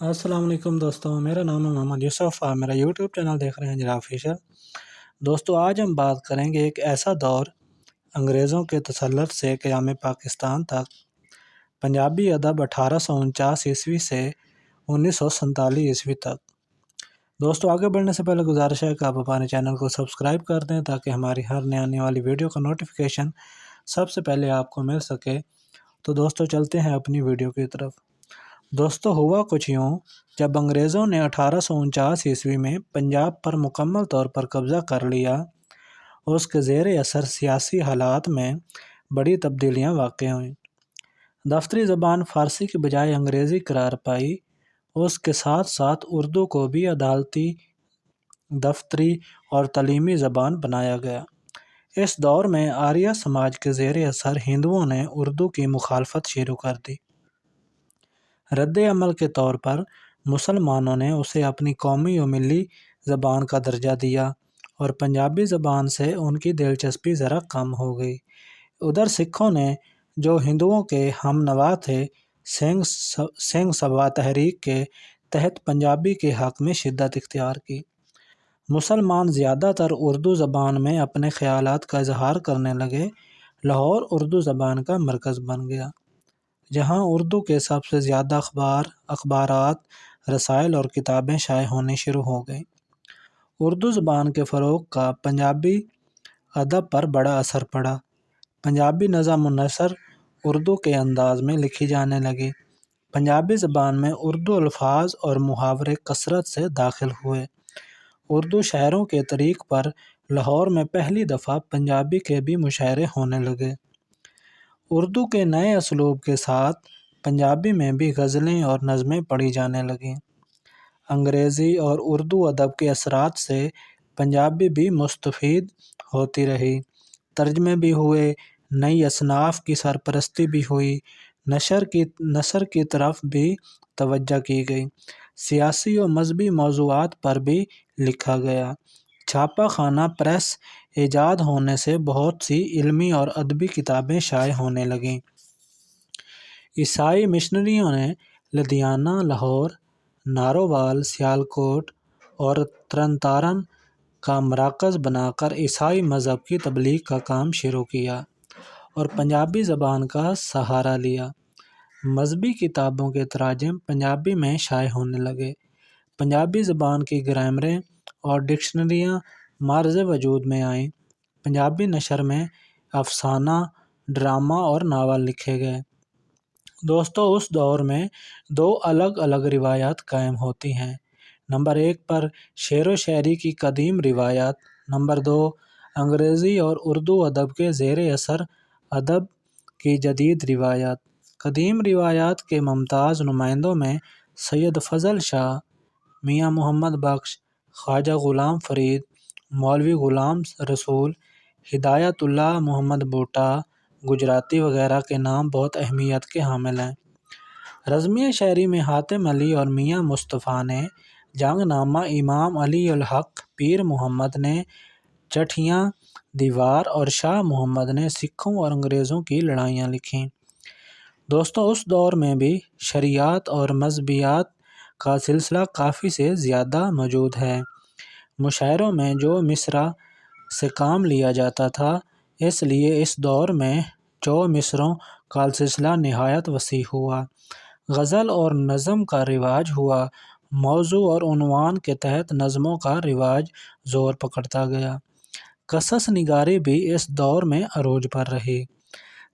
السلام علیکم دوستوں، میرا نام ہے محمد یوسف۔ آپ میرا یوٹیوب چینل دیکھ رہے ہیں جناب آفیشل۔ دوستوں، آج ہم بات کریں گے ایک ایسا دور انگریزوں کے تسلط سے قیام پاکستان تک، پنجابی ادب 1849 عیسوی سے 1947 عیسوی تک۔ دوستوں، آگے بڑھنے سے پہلے گزارش ہے کہ آپ ہمارے چینل کو سبسکرائب کر دیں تاکہ ہماری ہر نئی آنے والی ویڈیو کا نوٹیفیکیشن سب سے پہلے آپ کو مل سکے۔ تو دوستوں، چلتے ہیں اپنی ویڈیو کی طرف۔ دوستو، ہوا کچھ یوں، جب انگریزوں نے 1849 عیسوی میں پنجاب پر مکمل طور پر قبضہ کر لیا، اس کے زیر اثر سیاسی حالات میں بڑی تبدیلیاں واقع ہوئیں۔ دفتری زبان فارسی کے بجائے انگریزی قرار پائی۔ اس کے ساتھ ساتھ اردو کو بھی عدالتی، دفتری اور تعلیمی زبان بنایا گیا۔ اس دور میں آریہ سماج کے زیر اثر ہندوؤں نے اردو کی مخالفت شروع کر دی۔ رد عمل کے طور پر مسلمانوں نے اسے اپنی قومی و ملی زبان کا درجہ دیا اور پنجابی زبان سے ان کی دلچسپی ذرا کم ہو گئی۔ ادھر سکھوں نے، جو ہندوؤں کے ہم نوا تھے، سنگھ سبھا تحریک کے تحت پنجابی کے حق میں شدت اختیار کی۔ مسلمان زیادہ تر اردو زبان میں اپنے خیالات کا اظہار کرنے لگے۔ لاہور اردو زبان کا مرکز بن گیا، جہاں اردو کے سب سے زیادہ اخبارات، رسائل اور کتابیں شائع ہونی شروع ہو گئیں۔ اردو زبان کے فروغ کا پنجابی ادب پر بڑا اثر پڑا۔ پنجابی نظم و نثر اردو کے انداز میں لکھی جانے لگی۔ پنجابی زبان میں اردو الفاظ اور محاورے کثرت سے داخل ہوئے۔ اردو شاعروں کے طریق پر لاہور میں پہلی دفعہ پنجابی کے بھی مشاعرے ہونے لگے۔ اردو کے نئے اسلوب کے ساتھ پنجابی میں بھی غزلیں اور نظمیں پڑھی جانے لگیں۔ انگریزی اور اردو ادب کے اثرات سے پنجابی بھی مستفید ہوتی رہی۔ ترجمے بھی ہوئے، نئی اصناف کی سرپرستی بھی ہوئی، نثر کی طرف بھی توجہ کی گئی، سیاسی و مذہبی موضوعات پر بھی لکھا گیا۔ چھاپا خانہ پریس ایجاد ہونے سے بہت سی علمی اور ادبی کتابیں شائع ہونے لگیں۔ عیسائی مشنریوں نے لدھیانہ، لاہور، نارووال، سیالکوٹ اور ترن کا مراکز بنا کر عیسائی مذہب کی تبلیغ کا کام شروع کیا اور پنجابی زبان کا سہارا لیا۔ مذہبی کتابوں کے تراجم پنجابی میں شائع ہونے لگے۔ پنجابی زبان کی گرامریں اور ڈکشنریاں معرض وجود میں آئیں۔ پنجابی نثر میں افسانہ، ڈرامہ اور ناول لکھے گئے۔ دوستو، اس دور میں دو الگ الگ روایات قائم ہوتی ہیں۔ نمبر 1 پر شعر و شاعری کی قدیم روایات۔ نمبر 2 انگریزی اور اردو ادب کے زیر اثر ادب کی جدید روایات۔ قدیم روایات کے ممتاز نمائندوں میں سید فضل شاہ، میاں محمد بخش، خواجہ غلام فرید، مولوی غلام رسول، ہدایت اللہ محمد بوٹا، گجراتی وغیرہ کے نام بہت اہمیت کے حامل ہیں۔ رزمیہ شاعری میں حاتم علی اور میاں مصطفیٰ نے جنگ نامہ، امام علی الحق پیر محمد نے چٹھیاں دیوار اور شاہ محمد نے سکھوں اور انگریزوں کی لڑائیاں لکھیں۔ دوستو، اس دور میں بھی شرعیات اور مذہبیات کا سلسلہ کافی سے زیادہ موجود ہے۔ مشاعروں میں جو مصرع سے کام لیا جاتا تھا، اس لیے اس دور میں جو مصرعوں کا سلسلہ نہایت وسیع ہوا۔ غزل اور نظم کا رواج ہوا۔ موضوع اور عنوان کے تحت نظموں کا رواج زور پکڑتا گیا۔ قصص نگاری بھی اس دور میں عروج پر رہی۔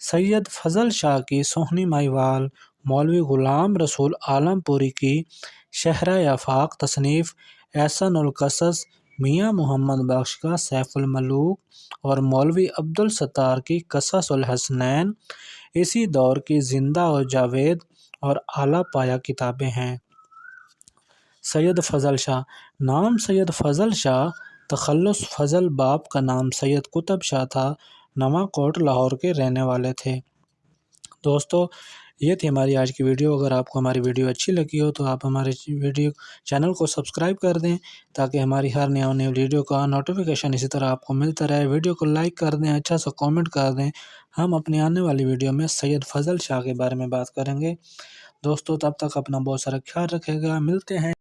سید فضل شاہ کی سوہنی مہیوال، مولوی غلام رسول عالم پوری کی شہرہ آفاق تصنیف، احسن القصص، میاں محمد بخش کا سیف الملوک اور مولوی عبدالستار کی قصص الحسنین اسی دور کی زندہ و جاوید اور اعلیٰ پایہ کتابیں ہیں۔ سید فضل شاہ۔ نام سید فضل شاہ تخلص فضل باپ کا نام سید قطب شاہ تھا۔ نواں کوٹ لاہور کے رہنے والے تھے۔ دوستو، یہ تھی ہماری آج کی ویڈیو۔ اگر آپ کو ہماری ویڈیو اچھی لگی ہو تو آپ ہمارے چینل کو سبسکرائب کر دیں تاکہ ہماری ہر نئی ویڈیو کا نوٹیفیکیشن اسی طرح آپ کو ملتا رہے۔ ویڈیو کو لائک کر دیں، اچھا سا کامنٹ کر دیں۔ ہم اپنی آنے والی ویڈیو میں سید فضل شاہ کے بارے میں بات کریں گے۔ دوستو تب تک اپنا بہت سارا خیال رکھے گا، ملتے ہیں